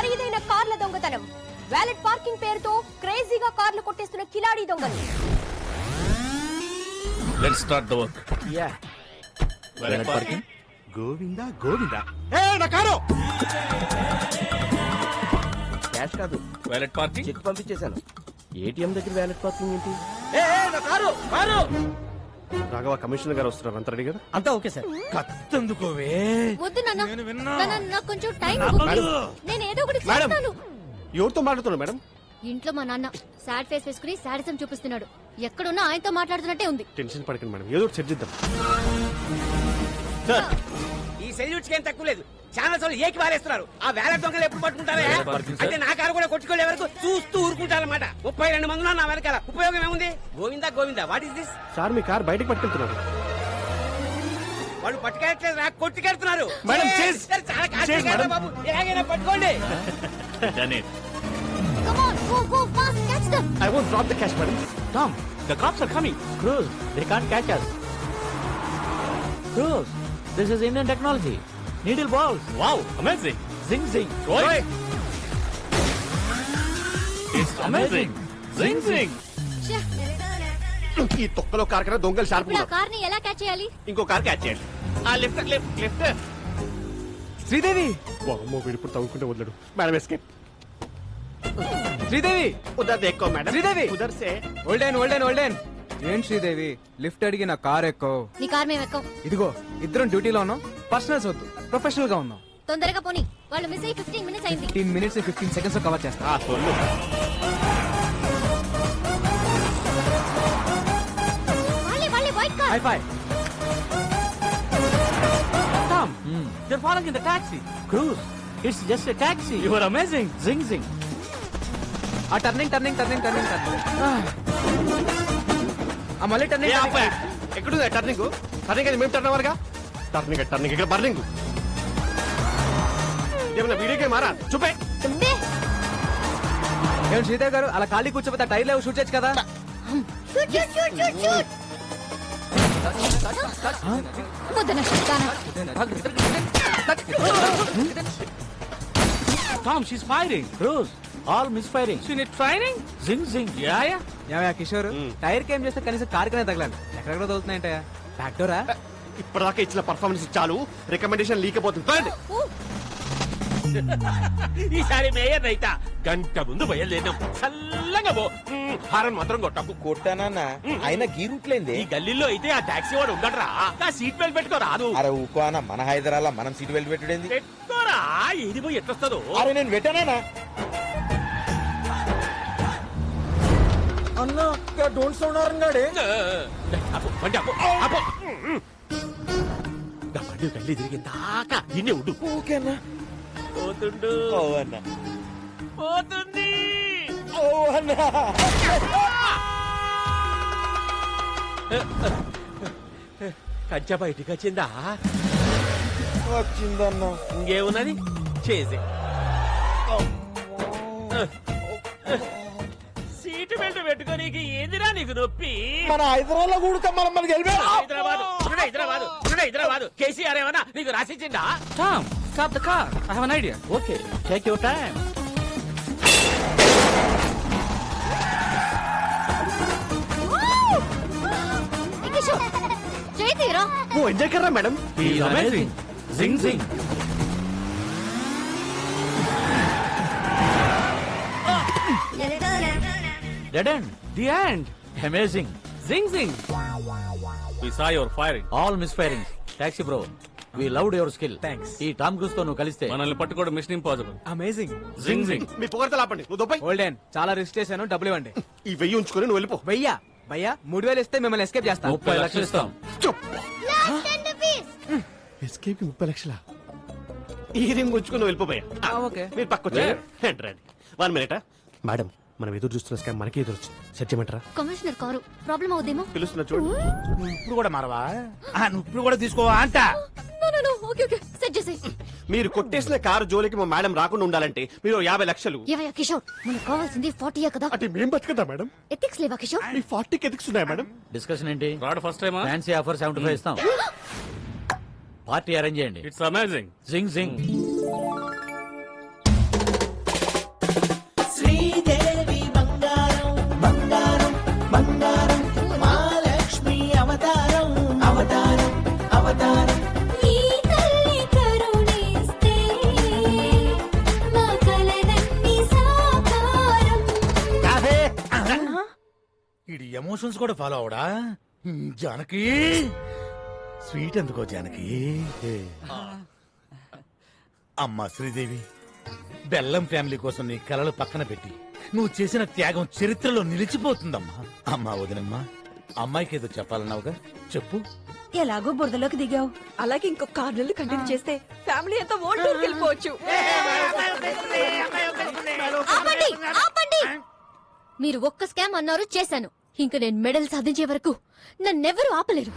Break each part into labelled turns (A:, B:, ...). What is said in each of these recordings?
A: ఖరీదైన కార్ల దొంగతనం, వ్యాలెట్ పార్కింగ్ పేరుతో క్రేజీగా కార్లు కొట్టేస్తున్న కిలాడీ దొంగలు.
B: Let's start the work.
C: Yeah
B: valet parking.
D: Govinda Govinda. ఏ నా కారు.
C: క్యాష్ కాదు,
B: వ్యాలెట్ పార్కింగ్.
C: చెక్ పంపించేశాను. ఏటీఎం దగ్గర వ్యాలెట్ పార్కింగ్ ఏంటి?
D: నా కారు కారు. రాఘవ కమిషనర్ గారు వస్తున్నారు, అంత రెడీ కదా?
C: అంతా ఓకే సార్.
D: కత్తందుకోవే.
A: వద్దు నాన్న, నాన్న, నాకు కొంచెం టైం నేను ఏదో ఒకటి
D: మేడం.
A: చేస్తాను.
D: ఎవరితో మాట్లాడుతున్నారు మేడం?
A: ఇంట్లో మా నాన్న సాడ్ ఫేస్ వేసుకుని సాడిజం చూపిస్తున్నాడు. ఎక్కడున్నా ఆయనతో మాట్లాడుతున్నట్టే ఉంది.
D: టెన్షన్ పడకండి మేడం, ఏదో ఒకటి సెట్ చేద్దాం.
E: ఈ సెల్యూట్స్ ఏం తక్కువ లేదు. చాలా సార్లు ఏకి వారేస్తున్నారు. ఆ వేల దొంగలు ఎప్పుడు పట్టుకుంటారా? అంటే నా కారు కూడా కొట్టుకోలే వరకు చూస్తూ ఊరుకుంటారన్నమాట. 32 మంది నా వెనకాల. ఉపయోగం ఏముంది? Govinda Govinda, what is this?
D: Sir me car బయటకు పట్టుకెళ్తున్నారు.
E: వాళ్ళు పట్టుకెళ్ళట్లేదు, నాకు కొట్టుకెళ్తున్నారు.
D: మేడం, చేస్.
E: చాలా
D: చేస్
E: కాస్ట్లీగా
D: మేడం.
E: బాబు, ఎలాగైనా పట్టుకోండి.
B: Done it.
A: Come on, go fast, catch them.
D: I won't drop the cash, madam.
C: Tom, the cops are coming. Cruz, they can't catch us. Cruz, this is Indian technology. Needle balls.
B: Wow, amazing.
C: Zing zing.
B: Oi. It's amazing. Zing zing.
A: ఛే,
D: ఈ తొక్కలో car కన్నా దొంగలు sharp
A: ఇప్పుడు ఆ
D: ఉన్నారు.
A: కార్ని ఎలా క్యాచ్ చేయాలి?
D: ఇంకో కార్ క్యాచ్ చేయండి. ఆ లెఫ్ట్ లెఫ్ట్ లెఫ్ట్.
F: శ్రీదేవి
D: అమ్మో వీడు ఇప్పుడు తవ్వుకుంటే వదలడు. Madam escape.
F: శ్రీదేవి
D: ఉదర్ దేక్కో మేడం.
F: శ్రీదేవి.
D: ఉదర్ సే.
F: ఓల్డెన్ ఏం శ్రీదేవి లిఫ్ట్ అడిగి నా కార్ ఎక్కో.
A: నీ కార్ మేము ఎక్కం.
F: ఇదిగో ఇద్దరం డ్యూటీలో ఉన్నాం, పర్సనల్స్ వద్దు, ప్రొఫెషనల్ గా ఉన్నాం.
A: తొందరగా పోనీ, వాళ్ళు మిస్ అయ్యి 15 మినిట్స్ అయింది.
F: 15 మినిట్స్ 15 సెకండ్స్ లో కవర్ చేస్తా.
D: ఆ సొల్లు.
A: వాళ్ళే white car.
F: High phi.
C: Tom, they're falling in the taxi. Cruz, it's just a taxi. You are amazing. Zing zing.
F: ఆ టర్నింగ్ ఆ మళ్ళీ టర్నింగ్.
D: ఎక్కడుంది టర్నింగ్? టర్నింగ్ అది మేము టర్న్ అవ్వరుగా. టర్నింగ్ ఇక్కడ బర్నింగ్. ఏమన్నా వీడియోకే మారా చూపే.
F: ఏం శ్రీదేవి గారు అలా ఖాళీ కూర్చోపోతే టైర్ లేవు, షూట్ చేయొచ్చు కదా.
A: Shoot. వద్దన శిస్తానా.
C: Tom, she's firing. Cruz, all misfiring. She need training. Zing zing. Yeah.
F: ఏమయ్యా కిషోర్, టైర్ కి ఏం చేస్తే కనీసం కార్ కనే తగలాలి. ఎక్కడెక్కడ తగులుతున్నాయంటయా? ఫ్యాక్టోరా?
D: ఇప్పటిదాకా ఇచ్చిన పర్ఫార్మెన్స్ చాలు, రికమెండేషన్ లీక్ అయిపోతుంది.
E: ఈసారి మేయర్ రైతా.
B: గంట ముందు బయలుదేరినాం. చల్లగా పో. హారన్ మాత్రం కొట్టకు.
G: కొట్టానన్నా అయినా గీరుట్లేంది.
B: ఈ గల్లీలో అయితే ఆ టాక్సీ వాడు ఉండడరా. ఆ సీట్ బెల్ట్ పెట్టుకో రాదు.
G: అరే ఊకో అన్న, మన హైదరాబాద్ మనం సీట్ బెల్ట్ పెట్టుడేంది?
B: పెట్టుకోరా, ఏది పోయి ఎట్లొస్తుందో.
G: అరే నేను పెట్టానా అన్నా? డోంట్ సౌండ్ అరంగాడే.
B: అప్పు, బండి అప్పు, అప్పు. దా బండి గల్లీ తిరిగి దాకా ఇన్నే ఉండు.
G: ఓకేనా?
B: పోతుండు.
G: ఓ అన్న,
B: పోతుంది.
G: ఓ అన్న.
B: కంచె బయటికి వచ్చిందా?
G: వచ్చిందన్న.
B: ఇంకేమున్నది చేసి. సీటు బెల్ట్ పెట్టుకోనీకి ఏందిరా నీకు నొప్పి?
G: మన హైదరాబాద్ లో కూడా మనం మనకి
B: హైదరాబాద్ కేసీఆర్ ఏమన్నా నీకు రాసిచ్చిందా?
C: Tom, stop the car. I have an idea. Okay, take your time.
A: చేతిరా.
D: ఓ ఎంజాయ్ కర్రా madam.
C: He is amazing. Zing zing. Dead end. The end. Amazing. Zing zing.
B: We saw your firing.
C: All misfiring. Taxi bro, we loved your skill.
F: Thanks.
C: ఈ Tom cruise తో నువ్వు కలిస్తే
B: మనల్ని పట్టుకోవడం machine impossible.
F: Amazing.
B: Zing జింగ్.
D: మీ పొగడతలు ఆపండి. నువ్వు దొబ్బై.
F: Olden చాలా రిస్క్ చేశాను, డబ్బులు ఇవ్వండి.
D: ఈ 1000 ఉంచుకొని నువ్వు వెళ్ళిపో.
F: భయ్యా 3000 ఇస్తే మిమ్మల్ని ఎస్కేప్ చేస్తా.
C: 30 లక్షలు ఇస్తాం.
D: ఎస్కేప్ కి 30 లక్షలా? ఈ రింగ్ ఉంచుకొని వెళ్ళిపోయా.
F: ఓకే.
D: మీరు పక్కొచ్చా. రండి 1 మినిట్. మేడం, మనం ఎదురు చూస్తున్న స్కామ్ మనకి ఎదురు వచ్చింది. సెట్ చేయమంటారా?
A: కమిషనర్ కారు ప్రాబ్లం అవుదేమో.
D: పిలుస్తున్నా చూడు.
G: ఇప్పుడు కూడా మారవా? నువ్వు ఇప్పుడు కూడా తీసుకోవా అంట?
A: ఓకే సెట్ చేసేయ్.
D: మీరు కొట్టేసిన కారు జోలికి మా మేడం రాకుండా ఉండాలంటే మీరు 50 లక్షలు.
A: ఏవయ్యా కిషోర్, మనకు కావాల్సింది 40 కదా.
D: అంటే మేం బతుకుదా మేడం?
A: ఎథిక్స్ లేవా కిషోర్?
D: మీ 40కి ఎథిక్స్ ఉన్నాయా మేడం?
C: డిస్కషన్ ఏంటి?
B: రాడ్ ఫస్ట్ టైమా?
C: ఫ్యాన్సీ ఆఫర్ 75 ఇస్తాం. పార్టీ అరేంజ్ చేయండి.
B: It's amazing.
C: Zing zing.
G: Emotions కూడా ఫాలో అవడా జానకి స్వీట్ ఎందుకో జానకి అమ్మా శ్రీదేవి బెల్లం ఫ్యామిలీ కోసం నీ కలలు పక్కన పెట్టి నువ్వు చేసిన త్యాగం చరిత్రలో నిలిచిపోతుందమ్మా. అమ్మా వదినమ్మా, అమ్మాయికి ఏదో చెప్పాలన్నావుగా, చెప్పు.
H: ఎలాగో బురదలోకి దిగావు, అలాగే ఇంకొక 6 నెలలు కంటిన్యూ చేస్తే ఫ్యామిలీ అంతా ఓల్డ్ టూర్కి వెళ్ళిపోవచ్చు.
A: ఆపండి, ఆపండి. మీరు ఒక్క స్కామ్ అన్నారు, చేశాను. ఇంకా నేను మెడల్ సాధించే వరకు నన్నెవరూ ఆపలేరు.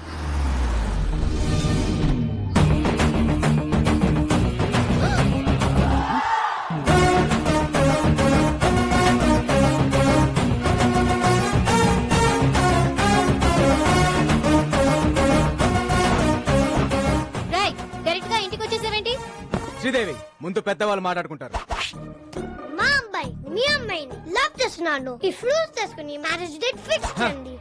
A: డైరెక్ట్ గా ఇంటికి వచ్చేసావేంటి?
F: శ్రీదేవి, ముందు పెద్దవాళ్ళు మాట్లాడుకుంటారు.
I: మా అబ్బాయి మీ అమ్మాయిని లవ్ చేస్తున్నాను. ఈ ఫ్రూట్స్ తీసుకుని మ్యారేజ్ డేట్ ఫిక్స్ చేయండి.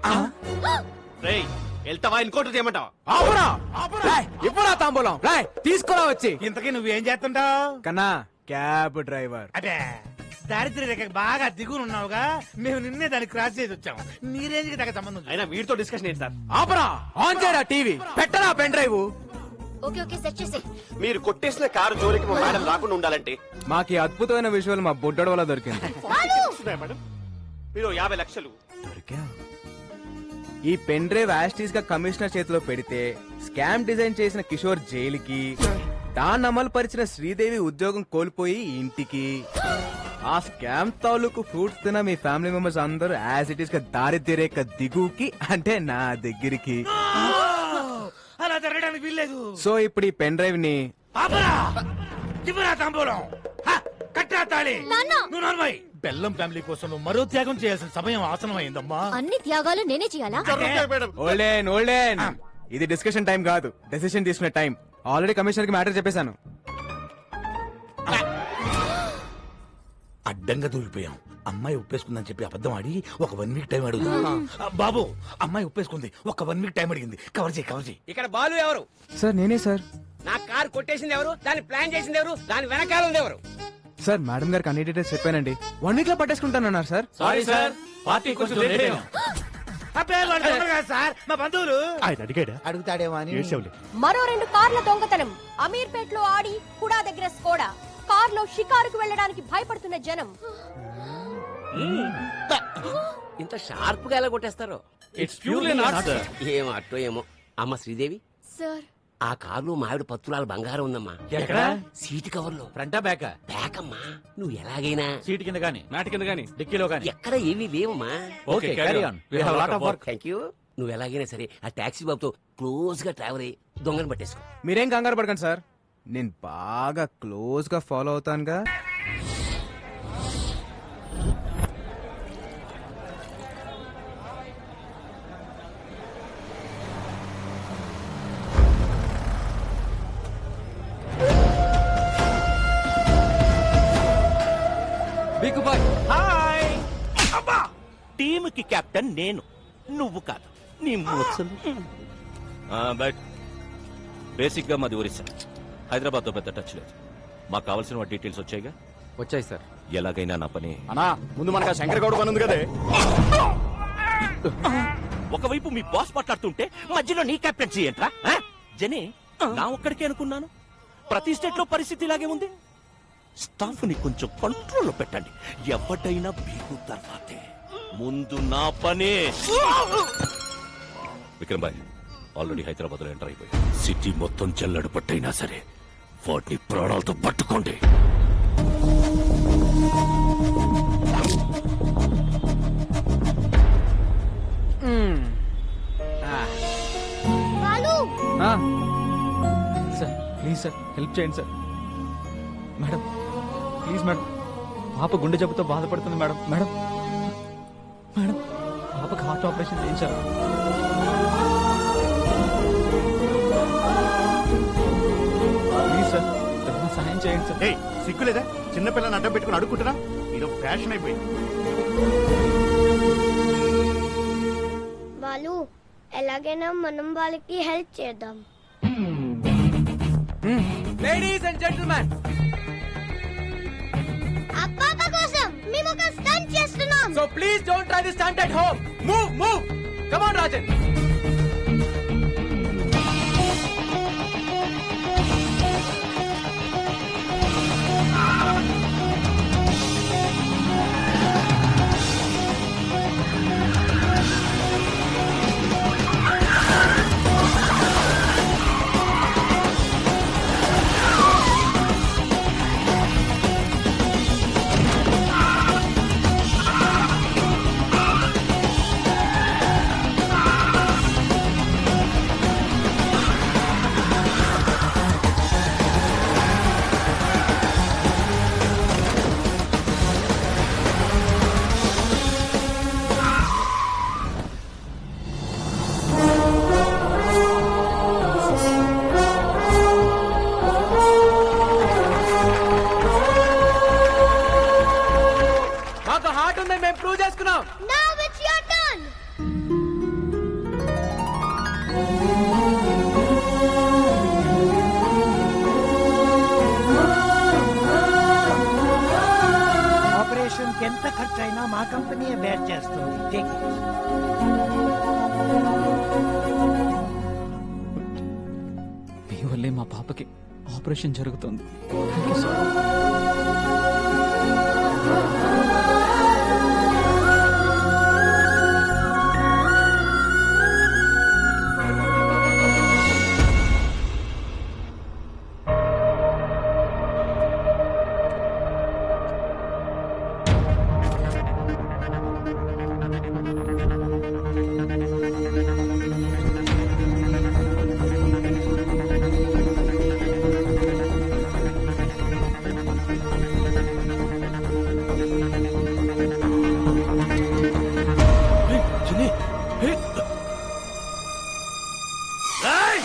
D: రేయ్ వెళ్తావా ఇంకోటి చేయమంటావా?
F: ఇప్పుడు తాంబూలం రాయ్ తీసుకురా వచ్చి.
G: ఇంతకీ నువ్వేం చేస్తుంటావు?
F: కన్నా క్యాబ్ డ్రైవర్.
G: అదే దారిద్ర్య రేఖ బాగా దిగునున్నావుగా, మేము నిన్నే దాన్ని క్రాస్ చేసి వచ్చాము. నీ రేంజ్ కి తగ్గ సంబంధం లేదు.
D: అయినా వీడితో డిస్కషన్ ఏంటి సార్?
F: ఆపరా, ఆన్ చేయరా టీవీ, పెట్టరా pen drive.
A: Okay okay, set చేసే.
D: మీరు కొట్టేసిన కారు జోలికి మా మేడం రాకుండా ఉండాలంటే
F: మాకు ఈ అద్భుతమైన విజువల్ మా బుడ్డోడు వల్ల దొరికింది.
D: మేడం మీరు 50 లక్షలు
F: ఈ పెన్ డ్రైవ్ యాస్టీస్ గా కమిషనర్ చేతిలో పెడితే స్కామ్ డిజైన్ చేసిన కిషోర్ జైలుకి, దాన్ని అమలు పరిచిన శ్రీదేవి ఉద్యోగం కోల్పోయి ఇంటికి, ఆ స్కామ్ తాలూకు ఫ్రూట్స్ తిన మీ ఫ్యామిలీ మెంబర్స్ అందరూ యాజ్ ఇట్ ఈస్ గా దారిద్ర్య రేఖ దిగుకి, అంటే నా దగ్గరికి.
G: అలా జరగడానికి వీల్లేదు.
F: సో ఇప్పుడు ఈ పెన్ డ్రైవ్ ని
G: ఆపరా, ఇవ్వరా తాంబూలం, కట్టా తాళి. నువ్వు నర్మయ్. బెల్లం ఫ్యామిలీ కోసం నువ్వు మరో త్యాగం చేయాల్సిన సమయం ఆసనం అయిందమ్మా.
A: అన్ని త్యాగాలు నేనే చేయాలా?
F: ఓల్డెన్ ఓల్డెన్, ఇది డిస్కషన్ టైం కాదు, డెసిషన్ తీసుకునే టైం. ఆల్రెడీ కమిషనర్ కి మ్యాటర్ చెప్పేశాను.
G: అడ్డంగా దూరిపోయాం. అమ్మాయి ఒప్పేసుకుందని చెప్పి అబద్ధం ఆడి ఒక 1 వీక్ టైం అడుగు. బాబు, అమ్మాయి ఒప్పేసుకుంది, ఒక 1 వీక్ టైం అడిగింది. కవర్ చేయి, కవర్ చేయి.
E: ఇక్కడ బాలు ఎవరు?
F: సార్ నేనే సార్.
E: నా కారు కొట్టేసింది ఎవరు? దాన్ని ప్లాన్ చేసింది ఎవరు? దాని వెనకాల ఉంది ఎవరు?
F: సార్ మేడం గారికి అన్ని డీటెయిల్స్ చెప్పానండి. 1 వీక్ లో పట్టేసుకుంటానన్నారు సార్.
C: సారీ సార్, పార్టీ కొంచెం లేట్ అయ్యాం.
G: అబ్బే, వాడు దొంగ కాదు సార్, మా బంధువులు.
D: ఆయన అడిగాడా?
G: అడుగుతాడేమో అని.
A: మరో 2 కార్ల దొంగతనం. అమీర్పేట్ లో ఆడి హుడా దగ్గర స్కోడా. కార్లో షికారుకు వెళ్ళడానికి భయపడుతున్న జనం.
E: ఇంత షార్ప్ గా ఎలా కొట్టేస్తారు?
C: It's purely not sir.
E: ఏమో అట్టో ఏమో. అమ్మ శ్రీదేవి,
A: సార్,
E: ఆ కారులో మావిడ పత్తులాల బంగారం ఉందమ్మా.
C: ఎక్కడ?
E: సీటు కవర్ లో.
C: ఫ్రంటా బ్యాకా?
E: బ్యాక్ అమ్మా. నువ్వు ఎలాగైనా
C: సీట్ కింద గానీ, నాటి కింద గానీ, డిక్కీలో గానీ.
E: ఎక్కడ ఏమీ లేవమ్మా.
C: Okay, carry on. We have lot of work.
E: Thank you. నువ్వు ఎలాగైనా సరే ఆ టాక్సీ బాబుతో క్లోజ్ గా ట్రావెల్ అయ్యి దొంగను పట్టేసుకో.
F: మీరేం కంగారు పడకండి సార్, నేను బాగా క్లోజ్ గా ఫాలో అవుతానుగా.
B: హాయ్. అబ్బా, టీమ్ కి కెప్టెన్ నేను, నువ్వు కాదు. నీ ముచ్చలు. బట్ బేసిక్ గా మాది ఒరిస్సా. హైదరాబాద్ తో పెద్ద టచ్ లేదు. మాకు కావాల్సిన డీటెయిల్స్ వచ్చాయిగా?
F: వచ్చాయి సార్.
B: ఎలాగైనా నా పని.
D: అన్నా ముందు మనకు శంకర్ గౌడ్ పని ఉంది కదే.
B: ఒకవైపు మీ బాస్ మాట్లాడుతుంటే మధ్యలో నీ కెప్టెన్సీ ఏంట్రా? జనే, నా ఒక్కడికే అనుకున్నాను. ప్రతి స్టేట్ లో పరిస్థితి ఇలాగే ఉంది. స్టాఫ్ ని కొంచెం కంట్రోల్లో పెట్టండి. ఎవడైనా బీగు తర్వాతే, ముందు నా పనే. విక్రమ్ భాయ్ ఆల్రెడీ హైదరాబాద్ లో ఎంటర్ అయిపోయి సిటీ మొత్తం జల్లడు పట్టైనా సరే వాటిని ప్రాణాలతో పట్టుకోండి.
I: Balu,
F: sir please sir, help చేయండి సార్. మేడం ప్లీజ్ మేడం, పాప గుండె జబ్బుతో బాధపడుతుంది మేడం. మేడం మేడం, పాపకి హార్ట్ ఆపరేషన్ చేయించారు. ప్లీజ్ సార్, ఏదైనా సహాయం చేయండి సార్.
G: ఏయ్, సిగ్గులేదా? చిన్నపిల్లని అడ్డం పెట్టుకుని అడుక్కుంటున్నా? ఇది ఫ్యాషన్ అయిపోయింది.
I: బాలు, ఎలాగైనా మనం వాళ్ళకి హెల్ప్ చేద్దాం.
F: లేడీస్ అండ్ జెంటిల్మెన్,
I: ఆ పాప కోసం మేము ఒక స్టంట్ చేస్తున్నాం.
F: So please don't try this stunt at home. Move move. Come on Rajan. మాకు హార్ట్ ఉందని మేము ప్రూవ్ చేసుకున్నాం.
I: Now it's your turn.
C: Operation ఎంత ఖర్చు అయినా మా కంపెనీ బేర్ చేస్తుంది. Take it.
J: మీ వల్లే మా పాపకి ఆపరేషన్ జరుగుతుంది.
B: జెనీ, హే. ఏయ్!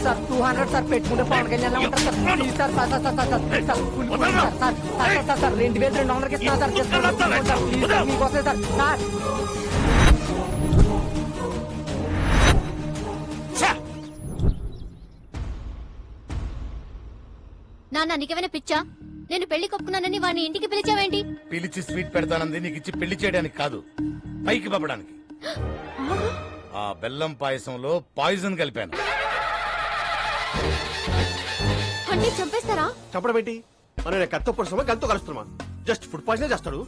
C: సార్ 200 సార్ పెట్టుకుంటే పవన్ కళ్యాణ్ ఉంటారు sir. Please sir sir sir sir sir sir full sir sir sir sir sir 2200 ఇస్తున్నా సార్. ప్లీజ్ సార్ మీకోసం సార్ సార్.
B: ఛా!
A: నాన్న నీకేమైనా పిచ్చా? నేను పెళ్లి కొప్పుకున్నానని వాడిని ఇంటికి పిలిచావేంటి?
G: పిలిచి స్వీట్ పెడతానంది నీకు ఇచ్చి పెళ్లి చేయడానికి కాదు, పైకి పంపడానికి. ఆ బెల్లం పాయసంలో పాయిజన్ కలిపాను.
A: అంటే చంపేస్తారా?
D: చెప్పడం ఏంటి? మనం కత్తో పొడుస్తామా గంతో కలుస్తున్నామా? జస్ట్ ఫుడ్ పాయిజన్ చేస్తాడు.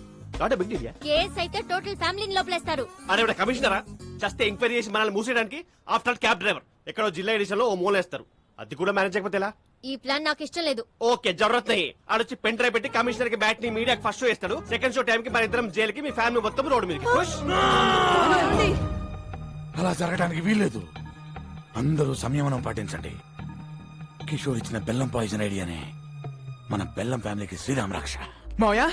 D: Not big deal.
A: కేస్ అయితే టోటల్ ఫ్యామిలీని లోపలేస్తారు.
D: అరే కమిషనరా చేస్తే ఎంక్వైరీ చేసి మనల్ని మూసేయడానికి ఆఫ్టర్ క్యాబ్ డ్రైవర్ ఎక్కడో జిల్లా ఎడిషన్ లో ఓ మూలేస్తారు. అది కూడా మేనేజ్ చేయకపోతే ఎలా?
A: ఈ ప్లాన్ నాకు ఇష్టం లేదు.
D: ఓకే జరూరత్ నహీ. ఆడొచ్చి పెన్ డ్రైవ్ పెట్టి కమిషనర్ కి బ్యాట్ ని మీడియాకి ఫస్ట్ షో ఇస్తాడు. సెకండ్ షో టైం కి మన ఇద్దరం జైలుకి, మీ ఫ్యామిలీ మొత్తం రోడ్డు మీదకి. ఖుష్?
G: అలా జరగడానికి వీల్లేదు. అందరూ సంయమనం పాటించండి. కిషోర్ ఇచ్చిన బెల్లం పాయిజన్ ఐడియానే మన బెల్లం ఫ్యామిలీకి శ్రీరామ రక్ష.
F: మావయ్య